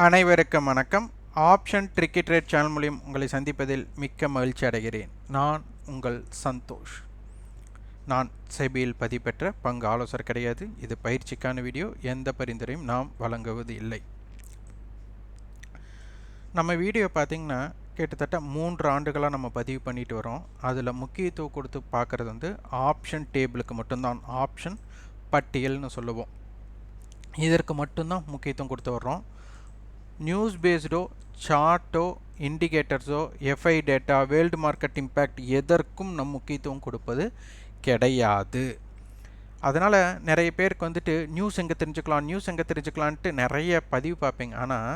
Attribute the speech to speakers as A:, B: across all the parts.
A: அனைவருக்கும் வணக்கம். Option tricky trade channel மூலம் உங்களை சந்திப்பதில் மிக்க மகிழ்ச்சி அடைகிறேன். நான் உங்கள் சந்தோஷ். நான் செபியில் பதிவு பெற்ற பங்கு ஆலோசகர் கிடையாது. இது பயிற்சிக்கான வீடியோ. எந்த பரிந்துரையும் நாம் வழங்குவது இல்லை. நம்ம வீடியோ பார்த்திங்கன்னா கிட்டத்தட்ட 3 ஆண்டுகளாக நம்ம பதிவு பண்ணிட்டு வரோம். அதில் முக்கியத்துவம் கொடுத்து பார்க்குறது ஆப்ஷன் டேபிளுக்கு மட்டும்தான். ஆப்ஷன் பட்டியல்னு சொல்லுவோம். இதற்கு மட்டும்தான் முக்கியத்துவம் கொடுத்து வர்றோம். நியூஸ் பேஸ்டோ, சார்ட்டோ, இண்டிகேட்டர்ஸோ, FI data, world market impact எதற்கும் நம் முக்கியத்துவம் கொடுப்பது கிடையாது. அதனால் நிறைய பேருக்கு நியூஸ் எங்கே தெரிஞ்சுக்கலான்ட்டு நிறைய பதிவு பார்ப்பீங்க. ஆனால்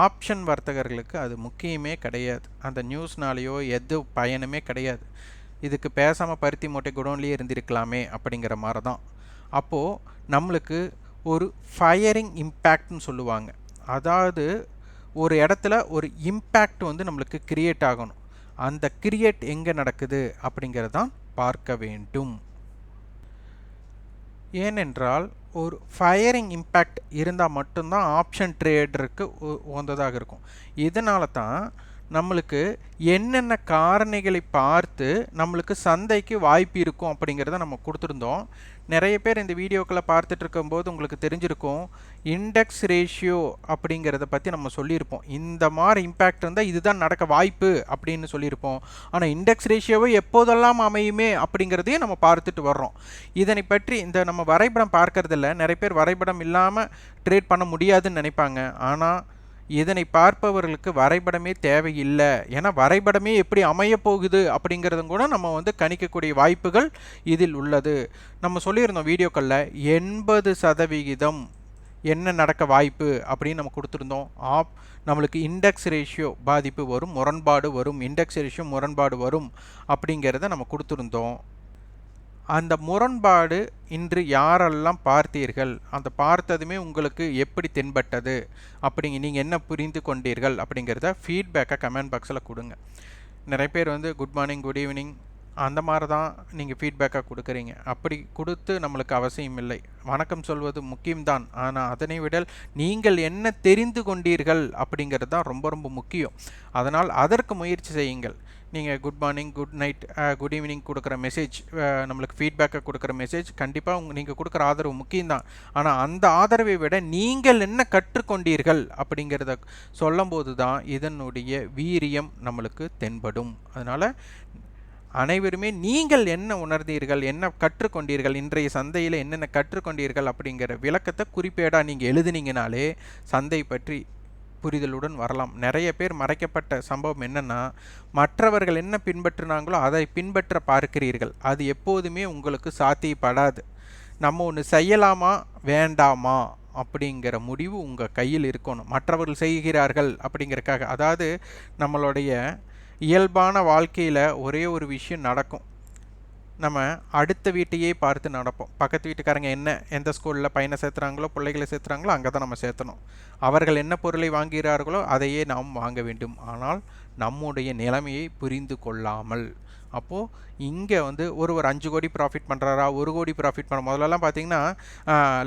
A: ஆப்ஷன் வர்த்தகர்களுக்கு அது முக்கியமே கிடையாது. அந்த நியூஸ்னாலேயோ எது பயனுமே கிடையாது. இதுக்கு பேசாமல் பருத்தி மூட்டை குடோன்லேயே இருந்திருக்கலாமே அப்படிங்கிற மாதிரி தான். அப்போது நம்மளுக்கு ஒரு ஃபயரிங் இம்பேக்ட்னு சொல்லுவாங்க. அதாவது ஒரு இடத்துல ஒரு இம்பேக்ட் நம்மளுக்கு கிரியேட் ஆகணும். அந்த கிரியேட் எங்கே நடக்குது அப்படிங்கிறதான் பார்க்க வேண்டும். ஏனென்றால் ஒரு ஃபயரிங் இம்பேக்ட் இருந்தால் மட்டும்தான் ஆப்ஷன் ட்ரேடருக்கு உகந்ததாக இருக்கும். இதனால தான் நம்மளுக்கு என்னென்ன காரணிகளை பார்த்து நம்மளுக்கு சந்தைக்கு வாய்ப்பு இருக்கும் அப்படிங்கிறத நம்ம கொடுத்துருந்தோம். நிறைய பேர் இந்த வீடியோக்களை பார்த்துட்டு இருக்கும்போது உங்களுக்கு தெரிஞ்சிருக்கும், இண்டெக்ஸ் ரேஷியோ அப்படிங்கிறத பற்றி நம்ம சொல்லியிருப்போம். இந்த மாதிரி இம்பேக்ட் இருந்தால் இதுதான் நடக்க வாய்ப்பு அப்படின்னு சொல்லியிருப்போம். ஆனால் இண்டெக்ஸ் ரேஷியோவை எப்போதெல்லாம் அமையுமே அப்படிங்கிறதையும் நம்ம பார்த்துட்டு வர்றோம். இதனை பற்றி இந்த நம்ம வரைபடம் பார்க்கறதில்ல. நிறைய பேர் வரைபடம் இல்லாமல் ட்ரேட் பண்ண முடியாதுன்னு நினைப்பாங்க. ஆனால் இதனை பார்ப்பவர்களுக்கு வரைபடமே தேவையில்லை. ஏன்னா வரைபடமே எப்படி அமைய போகுது அப்படிங்கிறதும் கூட நம்ம கணிக்கக்கூடிய வாய்ப்புகள் இதில் உள்ளது. நம்ம சொல்லியிருந்தோம் வீடியோக்களில் 80% என்ன நடக்க வாய்ப்பு அப்படின்னு நம்ம கொடுத்துருந்தோம். நம்மளுக்கு இண்டெக்ஸ் ரேஷியோ பாதிப்பு வரும், முரண்பாடு வரும், இண்டெக்ஸ் ரேஷியோ முரண்பாடு வரும் அப்படிங்கிறத நம்ம கொடுத்துருந்தோம். அந்த முரண்பாடு இன்று யாரெல்லாம் பார்த்தீர்கள், அந்த பார்த்ததுமே உங்களுக்கு எப்படி தென்பட்டது, நீங்கள் என்ன புரிந்து கொண்டீர்கள் அப்படிங்கிறத ஃபீட்பேக்கை கமெண்ட் பாக்ஸில் கொடுங்க. நிறைய பேர் குட் மார்னிங், குட் ஈவினிங் அந்த மாதிரி தான் நீங்கள் ஃபீட்பேக்காக கொடுக்குறீங்க. அப்படி கொடுத்து நம்மளுக்கு அவசியம் இல்லை. வணக்கம் சொல்வது முக்கியம்தான். ஆனால் அதனை விட நீங்கள் என்ன தெரிந்து கொண்டீர்கள் அப்படிங்கிறது தான் ரொம்ப ரொம்ப முக்கியம். அதனால் அதற்கு முயற்சி செய்யுங்கள். நீங்கள் good morning, good night, good evening கொடுக்குற மெசேஜ், நம்மளுக்கு ஃபீட்பேக்கை கொடுக்குற மெசேஜ் கண்டிப்பாக நீங்கள் கொடுக்குற ஆதரவு முக்கியம்தான். ஆனால் அந்த ஆதரவை விட நீங்கள் என்ன கற்றுக்கொண்டீர்கள் அப்படிங்கிறத சொல்லும்போது தான் இதனுடைய வீரியம் நம்மளுக்கு தென்படும். அதனால் அனைவருமே நீங்கள் என்ன உணர்ந்தீர்கள், என்ன கற்றுக்கொண்டீர்கள், இன்றைய சந்தையில் என்னென்ன கற்றுக்கொண்டீர்கள் அப்படிங்கிற விளக்கத்தை குறிப்பேடாக நீங்கள் எழுதுனீங்கனாலே சந்தை பற்றி புரிதலுடன் வரலாம். நிறைய பேர் மறைக்கப்பட்ட சம்பவம் என்னென்னா, மற்றவர்கள் என்ன பின்பற்றினாங்களோ அதை பின்பற்ற பார்க்கிறீர்கள். அது எப்போதுமே உங்களுக்கு சாத்தியப்படாது. நம்ம ஒன்று செய்யலாமா வேண்டாமா அப்படிங்கிற முடிவு உங்கள் கையில் இருக்கணும். மற்றவர்கள் செய்கிறார்கள் அப்படிங்கிறக்காக, அதாவது நம்மளுடைய இயல்பான வாழ்க்கையில் ஒரே ஒரு விஷயம் நடக்கும். நம்ம அடுத்த வீட்டையே பார்த்து நடப்போம். பக்கத்து வீட்டுக்காரங்க எந்த ஸ்கூலில் பையனை சேர்த்துறாங்களோ, பிள்ளைகளை சேர்த்துறாங்களோ அங்கே தான் நம்ம சேர்த்தணும். அவர்கள் என்ன பொருளை வாங்குகிறார்களோ அதையே நாம் வாங்க வேண்டும். ஆனால் நம்முடைய நிலைமையை புரிந்து கொள்ளாமல், அப்போது இங்கே ஒருவர் 5 கோடி ப்ராஃபிட் பண்ணுறாரா, 1 கோடி ப்ராஃபிட் பண்ண, முதல்லலாம் பார்த்திங்கன்னா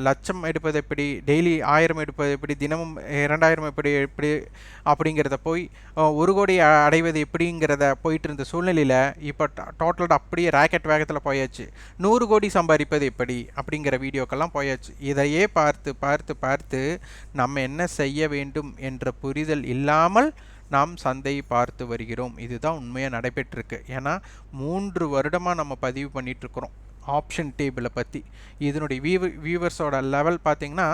A: லட்சம் எடுப்பது எப்படி, டெய்லி 1000 எடுப்பது எப்படி, தினமும் 2000 எப்படி அப்படிங்கிறத போய் 1 கோடி அடைவது எப்படிங்கிறத போயிட்டு இருந்த சூழ்நிலையில் இப்போ டோட்டலாக அப்படியே ராக்கெட் வேகத்தில் போயாச்சு. 100 கோடி சம்பாதிப்பது எப்படி அப்படிங்கிற வீடியோக்கெல்லாம் போயாச்சு. இதையே பார்த்து பார்த்து பார்த்து நம்ம என்ன செய்ய வேண்டும் என்ற புரிதல் இல்லாமல் நாம் சந்தையை பார்த்து வருகிறோம். இதுதான் உண்மையாக நடைபெற்றிருக்கு. ஏன்னா 3 வருடமாக நம்ம பதிவு பண்ணிகிட்ருக்குறோம் ஆப்ஷன் டேபிளை பற்றி. இதனுடைய வியூவர்ஸோட லெவல் பார்த்திங்கன்னா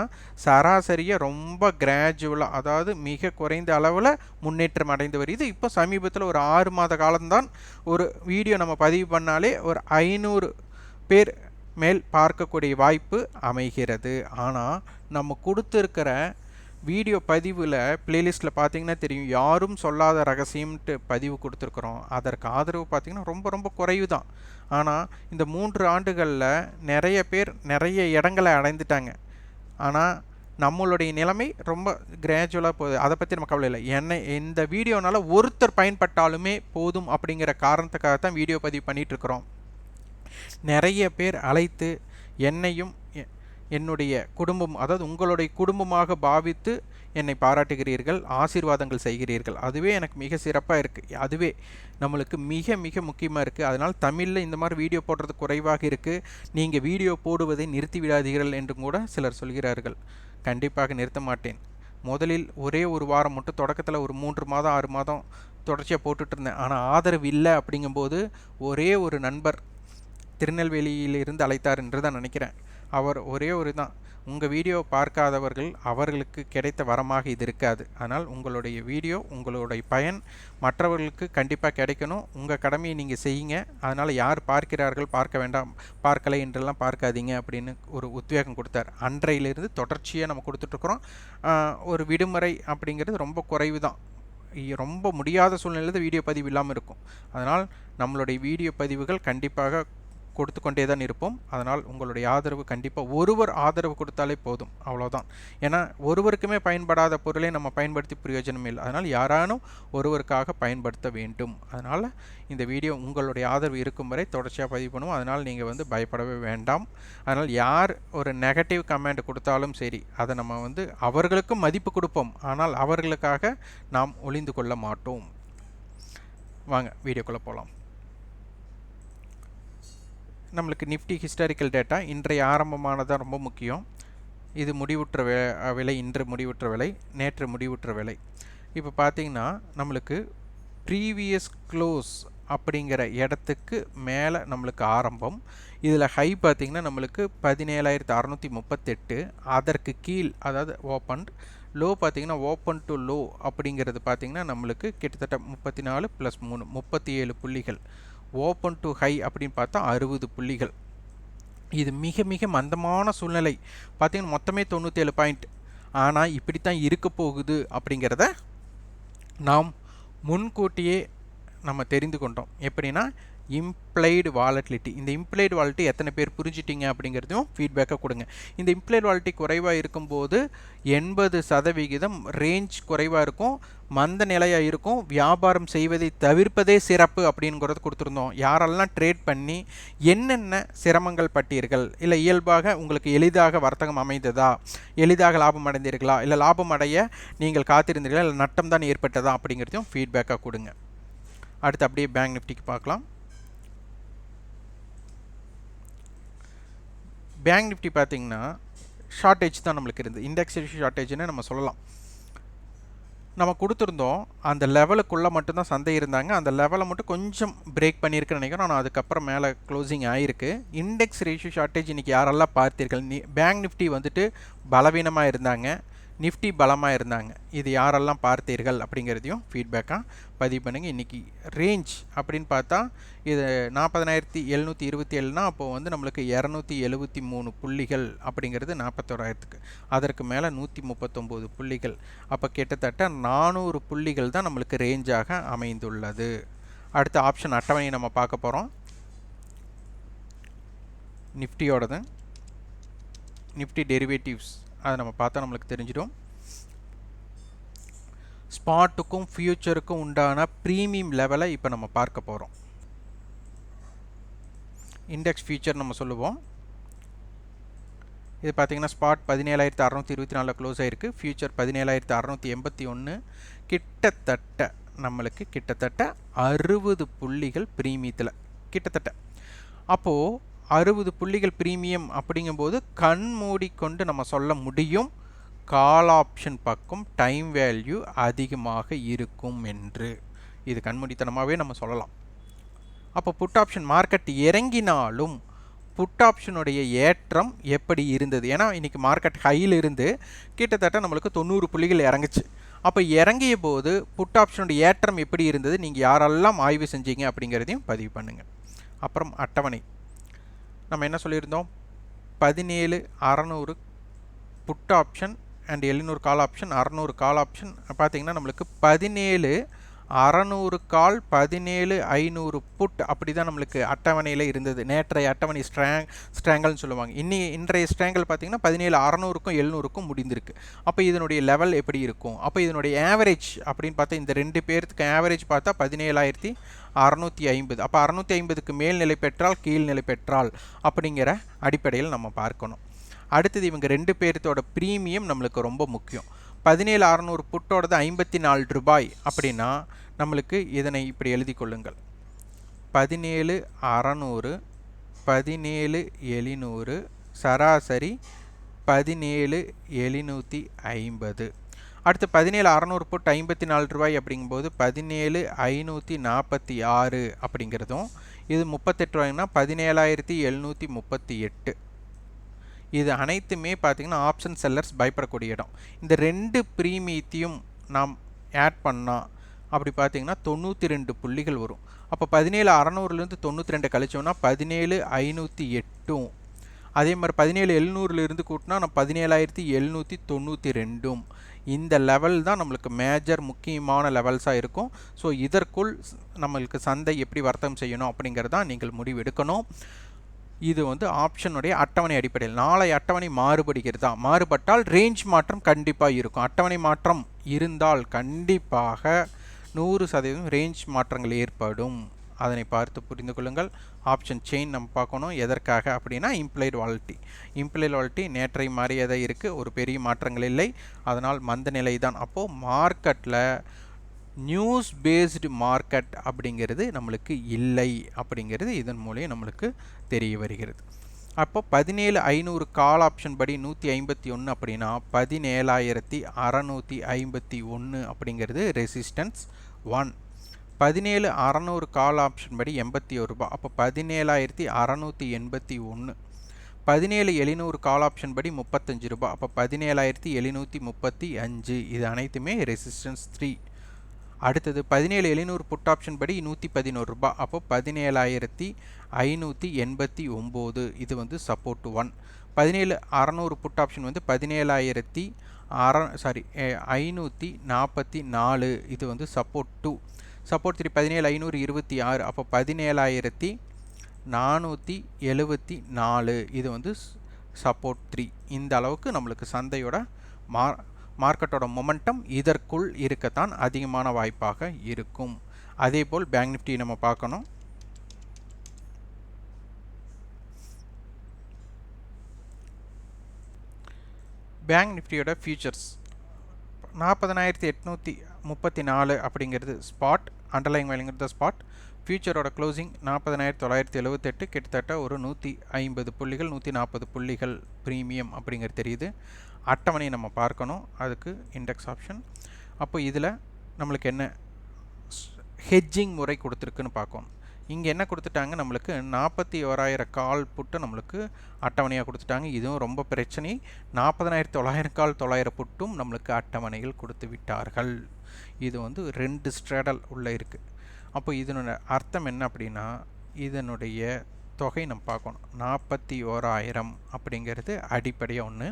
A: சராசரியாக ரொம்ப கிராஜுவலாக, அதாவது மிக குறைந்த அளவில் முன்னேற்றம் அடைந்து வருது. இப்போ சமீபத்தில் ஒரு 6 மாத காலம்தான் ஒரு வீடியோ நம்ம பதிவு பண்ணாலே ஒரு 500 பேர் மேல் பார்க்கக்கூடிய வாய்ப்பு அமைகிறது. ஆனால் நம்ம கொடுத்துருக்கிற வீடியோ பதிவில் பிளேலிஸ்ட்டில் பார்த்திங்கன்னா தெரியும், யாரும் சொல்லாத ரகசியம்ட்டு பதிவு கொடுத்துருக்குறோம். அதற்கு ஆதரவு பார்த்திங்கன்னா ரொம்ப ரொம்ப குறைவு தான். ஆனால் இந்த 3 ஆண்டுகளில் நிறைய பேர் நிறைய இடங்களை அடைந்துட்டாங்க. ஆனால் நம்மளுடைய நிலைமை ரொம்ப கிராஜுவலாக போகுது. அதை பற்றி நம்ம கவலை இல்லை. இந்த வீடியோனால் ஒருத்தர் பயன்பட்டாலுமே போதும் அப்படிங்கிற காரணத்துக்காக தான் வீடியோ பதிவு பண்ணிகிட்ருக்குறோம். நிறைய பேர் அழைத்து என்னையும் என்னுடைய குடும்பம், அதாவது உங்களுடைய குடும்பமாக பாவித்து என்னை பாராட்டுகிறீர்கள், ஆசீர்வாதங்கள் செய்கிறீர்கள். அதுவே எனக்கு மிக சிறப்பாக இருக்குது. அதுவே நம்மளுக்கு மிக மிக முக்கியமாக இருக்குது. அதனால் தமிழில் இந்த மாதிரி வீடியோ போடுறது குறைவாக இருக்குது, நீங்கள் வீடியோ போடுவதை நிறுத்தி விடாதீர்கள் என்றும் கூட சிலர் சொல்கிறார்கள். கண்டிப்பாக நிறுத்த மாட்டேன். முதலில் ஒரே ஒரு வாரம் மட்டும் தொடக்கத்தில் ஒரு 3 மாதம் 6 மாதம் தொடர்ச்சியாக போட்டுட்டு இருந்தேன். ஆனால் ஆதரவு இல்லை. அப்படிங்கும்போது ஒரே ஒரு நண்பர் திருநெல்வேலியிலிருந்து அழைத்தார் என்று தான் நினைக்கிறேன். அவர் ஒரே ஒரு தான், உங்கள் வீடியோ பார்க்காதவர்கள் அவர்களுக்கு கிடைத்த வரமாக இது இருக்காது. ஆனால் உங்களுடைய வீடியோ, உங்களுடைய பயன் மற்றவர்களுக்கு கண்டிப்பாக கிடைக்கணும். உங்கள் கடமையை நீங்கள் செய்யுங்க. அதனால் யார் பார்க்கிறார்கள், பார்க்க வேண்டாம், பார்க்கலை என்றெல்லாம் பார்க்காதீங்க அப்படின்னு ஒரு உத்வேகம் கொடுத்தார். அன்றையிலிருந்து தொடர்ச்சியாக நம்ம கொடுத்துட்ருக்குறோம். ஒரு விடுமுறை அப்படிங்கிறது ரொம்ப குறைவு தான். ரொம்ப முடியாத சூழ்நிலையில் வீடியோ பதிவு இல்லாமல் இருக்கும். அதனால் நம்மளுடைய வீடியோ பதிவுகள் கண்டிப்பாக கொடுத்து கொண்டே தான் இருப்போம். அதனால் உங்களுடைய ஆதரவு கண்டிப்பாக, ஒருவர் ஆதரவு கொடுத்தாலே போதும், அவ்வளோதான். ஏன்னா ஒருவருக்குமே பயன்படாத பொருளை நம்ம பயன்படுத்தி பிரயோஜனம் இல்லை. அதனால் யாரானும் ஒருவருக்காக பயன்படுத்த வேண்டும். அதனால் இந்த வீடியோ உங்களுடைய ஆதரவு இருக்கும் வரை தொடர்ச்சியாக பதிவு பண்ணுவோம். அதனால் நீங்கள் பயப்படவே வேண்டாம். அதனால் யார் ஒரு நெகட்டிவ் கமெண்ட் கொடுத்தாலும் சரி, அதை நம்ம அவர்களுக்கும் மதிப்பு கொடுப்போம். ஆனால் அவர்களுக்காக நாம் ஒளிந்து கொள்ள மாட்டோம். வாங்க வீடியோக்குள்ளே போகலாம். நம்மளுக்கு நிஃப்டி ஹிஸ்டாரிக்கல் டேட்டா இன்றைய ஆரம்பமானதான் ரொம்ப முக்கியம். இது முடிவுற்ற விலை, இன்று முடிவுற்ற விலை, நேற்று முடிவுற்ற விலை. இப்போ பார்த்தீங்கன்னா நம்மளுக்கு ப்ரீவியஸ் க்ளோஸ் அப்படிங்கிற இடத்துக்கு மேலே நம்மளுக்கு ஆரம்பம். இதில் ஹை பார்த்திங்கன்னா நம்மளுக்கு 17,638. அதற்கு கீழ், அதாவது ஓப்பன், லோ பார்த்திங்கன்னா ஓப்பன் டு லோ அப்படிங்கிறது பார்த்திங்கன்னா நம்மளுக்கு கிட்டத்தட்ட 34 + 3 37 புள்ளிகள். ஓப்பன் டு ஹை அப்படின்னு பார்த்தா 60 புள்ளிகள். இது மிக மிக மந்தமான சூழ்நிலை. பார்த்திங்கன்னா மொத்தமே 97 பாயிண்ட். ஆனால் இப்படி தான் இருக்க போகுது அப்படிங்கிறத நாம் முன்கூட்டியே நம்ம தெரிந்து கொண்டோம். எப்படின்னா இம்ப்ளைடு வாலட்டிலிட்டி. இந்த இம்ப்ளைடு வாலட்டிலிட்டி எத்தனை பேர் புரிஞ்சிட்டிங்க அப்படிங்கிறதையும் ஃபீட்பேக்காக கொடுங்க. இந்த இம்ப்ளைடு வாலட்டிலிட்டி குறைவாக இருக்கும்போது 80% ரேஞ்ச் குறைவாக இருக்கும், மந்த நிலையாக இருக்கும், வியாபாரம் செய்வதை தவிர்ப்பதே சிறப்பு அப்படிங்கிறது கொடுத்துருந்தோம். யாரெல்லாம் ட்ரேட் பண்ணி என்னென்ன சிரமங்கள் பட்டீர்கள், இல்லை இயல்பாக உங்களுக்கு எளிதாக வர்த்தகம் அமைந்ததா, எளிதாக லாபம் அடைந்தீர்களா, இல்லை லாபம் அடைய நீங்கள் காத்திருந்தீர்களா, இல்லை நட்டம் தான் ஏற்பட்டதா அப்படிங்கிறதையும் ஃபீட்பேக்காக கொடுங்க. அடுத்து அப்படியே பேங்க் நிஃப்டிக்கு பார்க்கலாம். பேங்க் நிஃப்டி பார்த்திங்கன்னா ஷார்ட்டேஜ் தான் நம்மளுக்கு இருந்து, இண்டெக்ஸரேஷியோ ஷார்ட்டேஜ்னு நம்ம சொல்லலாம். நம்ம கொடுத்துருந்தோம் அந்த லெவலுக்குள்ளே மட்டும்தான் சந்தை இருந்தாங்க. அந்த லெவலை மட்டும் கொஞ்சம் பிரேக் பண்ணியிருக்குன்னு நினைக்கிறோம். ஆனால் அதுக்கப்புறம் மேலே க்ளோசிங் ஆகிருக்கு. இண்டெக்ஸ் ரேஷியோ ஷார்ட்டேஜ் இன்றைக்கி யாரெல்லாம் பார்த்தீர்கள்? பேங்க் நிஃப்டி பலவீனமாக இருந்தாங்க, நிஃப்டி பலமாக இருந்தாங்க. இது யாரெல்லாம் பார்த்தீர்கள் அப்படிங்கிறதையும் ஃபீட்பேக்காக பதிவு பண்ணுங்கள். இன்றைக்கி ரேஞ்ச் அப்படின்னு பார்த்தா இது 40,727னா அப்போது நம்மளுக்கு 273 புள்ளிகள் அப்படிங்கிறது 41,000க்கு. அதற்கு மேலே 139 புள்ளிகள். அப்போ கிட்டத்தட்ட 400 புள்ளிகள் தான் நம்மளுக்கு ரேஞ்சாக அமைந்துள்ளது. அடுத்த ஆப்ஷன் அட்டவணையை நம்ம பார்க்க போகிறோம். நிஃப்டியோடது நிஃப்டி டெரிவேட்டிவ்ஸ் அதை நம்ம பார்த்தா நம்மளுக்கு தெரிஞ்சிடும். ஸ்பாட்டுக்கும் ஃபியூச்சருக்கும் உண்டான ப்ரீமியம் லெவலை இப்போ நம்ம பார்க்க போகிறோம். இண்டெக்ஸ் ஃபியூச்சர் நம்ம சொல்லுவோம். இது பார்த்திங்கன்னா ஸ்பாட் 17,624 க்ளோஸ் ஆகிருக்கு, ஃபியூச்சர் 17,681. கிட்டத்தட்ட நம்மளுக்கு 60 புள்ளிகள் ப்ரீமியத்தில் கிட்டத்தட்ட. அப்போது 60 புள்ளிகள் ப்ரீமியம் அப்படிங்கும்போது கண் மூடிக்கொண்டு நம்ம சொல்ல முடியும் கால் ஆப்ஷன் பக்கம் டைம் வேல்யூ அதிகமாக இருக்கும் என்று. இது கண்மூடித்தனமாகவே நம்ம சொல்லலாம். அப்போ புட் ஆப்ஷன் மார்க்கெட் இறங்கினாலும் புட் ஆப்ஷனுடைய ஏற்றம் எப்படி இருந்தது? ஏன்னா இன்றைக்கி மார்க்கெட் ஹையில் இருந்து கிட்டத்தட்ட நம்மளுக்கு 90 புள்ளிகள் இறங்குச்சு. அப்போ இறங்கிய போது புட் ஆப்ஷனுடைய ஏற்றம் எப்படி இருந்தது, நீங்கள் யாரெல்லாம் ஆய்வு செஞ்சீங்க அப்படிங்கிறதையும் பதிவு பண்ணுங்கள். அப்புறம் அட்டவணை நம்ம என்ன சொல்லியிருந்தோம்? 17,600 put option and 700 call option, 600 call option. பார்த்திங்கன்னா நம்மளுக்கு 17,600 கால், 17,500 புட், அப்படி தான் நம்மளுக்கு அட்டவணையில் இருந்தது. நேற்றைய அட்டவணை ஸ்ட்ராங்கல்னு சொல்லுவாங்க. இன்றைய ஸ்ட்ராங்கல் பார்த்திங்கன்னா 17,600க்கும் 700க்கும் முடிந்திருக்கு. அப்போ இதனுடைய லெவல் எப்படி இருக்கும்? அப்போ இதனுடைய ஆவரேஜ் அப்படின்னு பார்த்தா இந்த ரெண்டு பேர்த்துக்கு ஆவரேஜ் பார்த்தா 17,650. அப்போ 650க்கு மேல்நிலை பெற்றால் கீழ்நிலை பெற்றால் அப்படிங்கிற அடிப்படையில் நம்ம பார்க்கணும். அடுத்தது இவங்க ரெண்டு பேர்த்தோட ப்ரீமியம் நம்மளுக்கு ரொம்ப முக்கியம். 17,600 புட்டோடது 54 ரூபாய் அப்படின்னா நம்மளுக்கு இதனை இப்படி எழுதி கொள்ளுங்கள். 17,600 17,700 சராசரி 17,750. அடுத்து 17,600 புட் 54 ரூபாய் அப்படிங்கும்போது 17,546 அப்படிங்கிறதும் இது 38 ரூபாய்னா 17,738. இது அனைத்துமே பார்த்தீங்கன்னா ஆப்ஷன் செல்லர்ஸ் பயப்படக்கூடிய இடம். இந்த ரெண்டு ப்ரீமியத்தையும் நாம் ஆட் பண்ணால் அப்படி பார்த்தீங்கன்னா 92 புள்ளிகள் வரும். அப்போ 17,600லேருந்து 92 கழிச்சோம்னா 17,508. அதே மாதிரி 17,700லேருந்து கூட்டினா நம்ம 17,792. இந்த லெவல் தான் நம்மளுக்கு மேஜர் முக்கியமான லெவல்ஸாக இருக்கும். ஸோ இதற்குள் நம்மளுக்கு சந்தை எப்படி வர்த்தகம் செய்யணும் அப்படிங்கிறதான் நீங்கள் முடிவு எடுக்கணும். இது வந்து ஆப்ஷனுடைய அட்டவணை அடிப்படையில். நாளை அட்டவணை மாறுபடுகிறதா? மாறுபட்டால் ரேஞ்ச் மாற்றம் கண்டிப்பாக இருக்கும். அட்டவணை மாற்றம் இருந்தால் கண்டிப்பாக 100% ரேஞ்ச் மாற்றங்கள் ஏற்படும். அதனை பார்த்து புரிந்து கொள்ளுங்கள். ஆப்ஷன் செயின் நம்ம பார்க்கணும். எதற்காக அப்படின்னா இம்ப்ளைடு வாலட்டிலிட்டி. இம்ப்ளைடு வாலட்டிலிட்டி நேற்றை மாறியதாக இருக்குது, ஒரு பெரிய மாற்றங்கள் இல்லை, அதனால் மந்த நிலை தான். அப்போது மார்க்கெட்டில் நியூஸ் பேஸ்டு மார்க்கெட் அப்படிங்கிறது நம்மளுக்கு இல்லை அப்படிங்கிறது இதன் மூலம் நம்மளுக்கு தெரிய வருகிறது. அப்போ 17,500 கால் ஆப்ஷன் படி 151 அப்படின்னா 17,651 அப்படிங்கிறது ரெசிஸ்டன்ஸ் 1. 17,600 கால் ஆப்ஷன் படி 81 ரூபாய், அப்போ 17,681. 17,700 கால் ஆப்ஷன் படி 35 ரூபாய், அப்போ 17,735. இது அனைத்துமே ரெசிஸ்டன்ஸ் 3. அடுத்தது 17,700 புட் ஆப்ஷன் படி 111 ரூபாய், அப்போ 17,589. இது வந்து சப்போர்ட் 1. 17,600 புட் ஆப்ஷன் வந்து 544. இது வந்து சப்போர்ட் 2. சப்போர்ட் 3 17,526. அப்போ 17,474. இது வந்து சப்போர்ட் 3. இந்த அளவுக்கு நம்மளுக்கு சந்தையோட மார்க்கெட்டோட மொமெண்டம் இதற்குள் இருக்கத்தான் அதிகமான வாய்ப்பாக இருக்கும். அதே போல் பேங்க் நிஃப்டி நம்ம பார்க்கணும். பேங்க் நிஃப்டியோட ஃபியூச்சர்ஸ் 40,834 அப்படிங்கிறது ஸ்பாட், அண்டர்லைங் வேல்யூங்கிறது ஸ்பாட். ஃபியூச்சரோட க்ளோசிங் 40,978, கிட்டத்தட்ட ஒரு 150 புள்ளிகள் 140 புள்ளிகள் ப்ரீமியம் அப்படிங்கிறது தெரியுது. அட்டவணை நம்ம பார்க்கணும், அதுக்கு இண்டெக்ஸ் ஆப்ஷன். அப்போ இதில் நம்மளுக்கு என்ன ஹெட்ஜிங் முறை கொடுத்துருக்குன்னு பார்க்கணும். இங்கே என்ன கொடுத்துட்டாங்க, நம்மளுக்கு 41,000 கால் புட்டு நம்மளுக்கு அட்டவணையாக கொடுத்துட்டாங்க. இதுவும் ரொம்ப பிரச்சனை. 40,900 கால் 900 புட்டும் நம்மளுக்கு அட்டவணைகள் கொடுத்து விட்டார்கள். இது வந்து 2 ஸ்ட்ராடல் உள்ளே இருக்குது. அப்போ இதனோட அர்த்தம் என்ன அப்படின்னா, இதனுடைய தொகை நம்ம பார்க்கணும். 41,000 அப்படிங்கிறது அடிப்படையாக ஒன்று.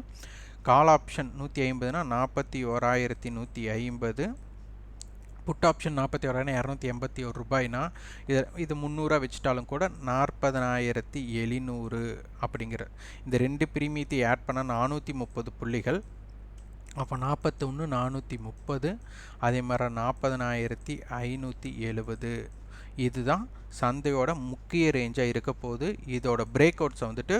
A: கால் ஆப்ஷன் 150னா 41,150. புட் ஆப்ஷன் 41,281 ரூபாய்னா இது 300 வச்சுட்டாலும் கூட 40,700 அப்படிங்கிற இந்த ரெண்டு பிரீமியத்தை ஆட் பண்ணால் 430 புள்ளிகள். அப்போ 41,430. அதே மாதிரி 40,570. இதுதான் சந்தையோட முக்கிய ரேஞ்சாக இருக்க போது. இதோட பிரேக் அவுட்ஸை வந்துட்டு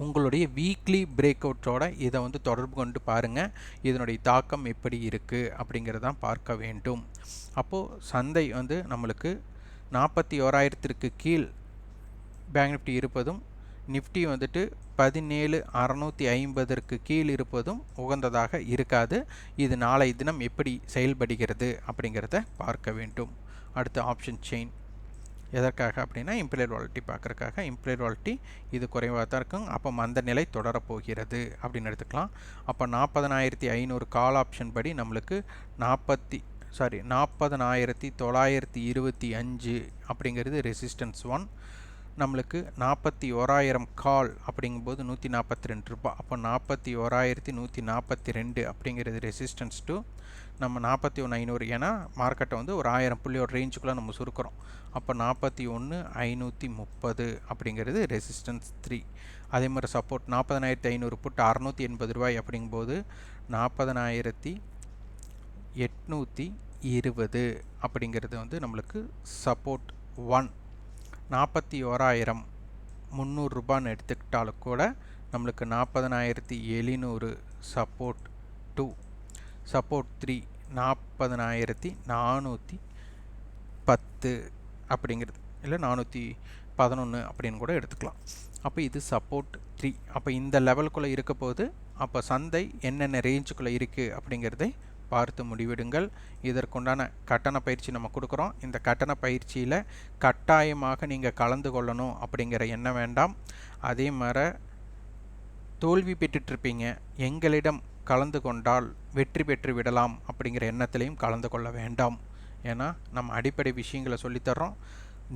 A: உங்களுடைய வீக்லி பிரேக் அவுட்டோட இதை வந்து தொடர்பு கொண்டு பாருங்கள், இதனுடைய தாக்கம் எப்படி இருக்குது அப்படிங்கிறதான் பார்க்க வேண்டும். அப்போது சந்தை வந்து நம்மளுக்கு 41,000க்கு கீழ் பேங்க் நிஃப்டி இருப்பதும், நிஃப்டி வந்துட்டு 17,650க்கு கீழ் இருப்பதும் உகந்ததாக இருக்காது. இது நாளை தினம் எப்படி செயல்படுகிறது அப்படிங்கிறத பார்க்க வேண்டும். அடுத்து ஆப்ஷன் செயின் எதற்காக அப்படின்னா இம்ப்ளைடு வாலட்டிலிட்டி பார்க்குறக்காக. இம்ப்ளைடு வாலட்டிலிட்டி இது குறைவாக தான் இருக்கும். அப்போ அந்த நிலை தொடரப்போகிறது அப்படின்னு எடுத்துக்கலாம். அப்போ 40,500 கால் ஆப்ஷன் படி நம்மளுக்கு 40,925 அப்படிங்கிறது ரெசிஸ்டன்ஸ் 1. நம்மளுக்கு 41,000 கால் அப்படிங்கும்போது 142 ரூபாய். அப்போ 41,142 அப்படிங்கிறது ரெசிஸ்டன்ஸ் 2. நம்ம 41,500 ஏன்னா மார்க்கெட்டை வந்து ஒரு 1000 புள்ளியோட ரேஞ்சுக்குள்ளே நம்ம சுருக்கிறோம். அப்போ 41,530 அப்படிங்கிறது ரெசிஸ்டன்ஸ் 3. அதே மாதிரி சப்போர்ட் 40,500 புட்டு 680 ரூபாய் அப்படிங்கும்போது 40,820 அப்படிங்கிறது வந்து நம்மளுக்கு சப்போர்ட் 1. 41,300 ரூபான்னு எடுத்துக்கிட்டாலும் கூட நம்மளுக்கு 40,700 சப்போர்ட் 2. சப்போர்ட் 3 40,410 அப்படிங்கிறது, இல்லை 411 அப்படின்னு கூட எடுத்துக்கலாம். அப்போ இது சப்போர்ட் 3. அப்போ இந்த லெவலுக்குள்ளே இருக்க போது அப்போ சந்தை என்னென்ன ரேஞ்சுக்குள்ளே இருக்குது அப்படிங்கிறதை பார்த்து முடிவெடுங்கள். இதற்குண்டான கட்டண பயிற்சி நம்ம கொடுக்குறோம். இந்த கட்டண பயிற்சியில் கட்டாயமாக நீங்கள் கலந்து கொள்ளணும் அப்படிங்கிற எண்ணம் வேண்டாம். அதே மாதிரி தோல்வி பெற்றுட்ருப்பீங்க, எங்களிடம் கலந்து கொண்டால் வெற்றி பெற்று விடலாம் அப்படிங்கிற எண்ணத்திலையும் கலந்து கொள்ள வேண்டாம். ஏன்னா நம்ம அடிப்படை விஷயங்களை சொல்லித்தர்றோம்.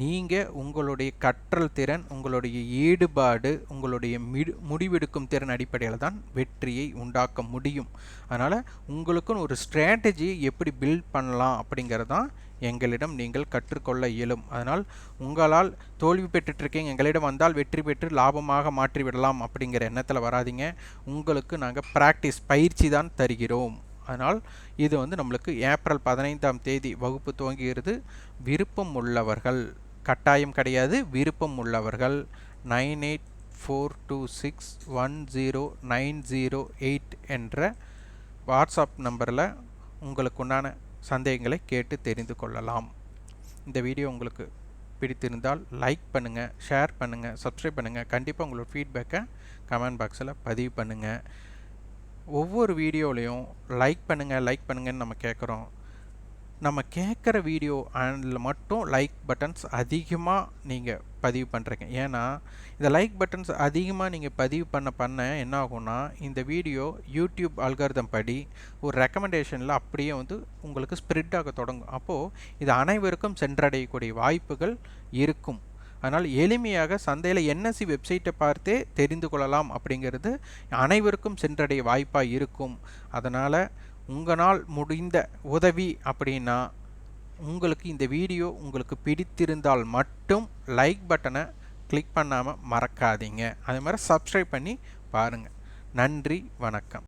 A: நீங்கள் உங்களுடைய கற்றல் திறன், உங்களுடைய ஈடுபாடு, உங்களுடைய முடிவெடுக்கும் திறன் அடிப்படையில் தான் வெற்றியை உண்டாக்க முடியும். அதனால் உங்களுக்குன்னு ஒரு ஸ்ட்ராட்டஜி எப்படி பில்ட் பண்ணலாம் அப்படிங்கிறது தான் எங்களிடம் நீங்கள் கற்றுக்கொள்ள இயலும். அதனால் உங்களால் தோல்வி பெற்றுட்ருக்கீங்க, எங்களிடம் வந்தால் வெற்றி பெற்று லாபமாக மாற்றிவிடலாம் அப்படிங்கிற எண்ணத்தில் வராதிங்க. உங்களுக்கு நாங்கள் ப்ராக்டிஸ் பயிற்சி தான் தருகிறோம். அதனால் இது நம்மளுக்கு ஏப்ரல் 15ஆம் தேதி வகுப்பு துவங்குகிறது. விருப்பம் உள்ளவர்கள், கட்டாயம் கிடையாது, விருப்பம் உள்ளவர்கள் 9842610908 என்ற வாட்ஸ்அப் நம்பரில் உங்களுக்கு உண்டான சந்தேகங்களை கேட்டு தெரிந்து கொள்ளலாம். இந்த வீடியோ உங்களுக்கு பிடித்திருந்தால் லைக் பண்ணுங்கள், ஷேர் பண்ணுங்கள், சப்ஸ்கிரைப் பண்ணுங்கள். கண்டிப்பாக உங்களோட ஃபீட்பேக்கை கமெண்ட் பாக்ஸில் பதிவு பண்ணுங்கள். ஒவ்வொரு வீடியோலையும் லைக் பண்ணுங்கன்னு நம்ம கேட்குறோம். நம்ம கேட்குற வீடியோ அதில் மட்டும் லைக் பட்டன்ஸ் அதிகமாக நீங்கள் பதிவு பண்ணுறீங்க. ஏன்னா இந்த லைக் பட்டன்ஸ் அதிகமாக நீங்கள் பதிவு பண்ண என்ன ஆகும்னா, இந்த வீடியோ யூடியூப் அல்காரிதம் படி ஒரு ரெக்கமெண்டேஷனில் அப்படியே உங்களுக்கு ஸ்ப்ரெட் ஆக தொடங்கும். அப்போது இது அனைவருக்கும் சென்றடையக்கூடிய வாய்ப்புகள் இருக்கும். அதனால் எளிமையாக சந்தையில் என்எஸ்சி வெப்சைட்டை பார்த்தே தெரிந்து கொள்ளலாம் அப்படிங்கிறது அனைவருக்கும் சென்றடைய வாய்ப்பாக இருக்கும். அதனால் உங்களால் முடிந்த உதவி அப்படின்னா, உங்களுக்கு இந்த வீடியோ உங்களுக்கு பிடித்திருந்தால் மட்டும் லைக் பட்டனை கிளிக் பண்ணாமல் மறக்காதீங்க. அதே மாதிரி சப்ஸ்கிரைப் பண்ணி பாருங்கள். நன்றி, வணக்கம்.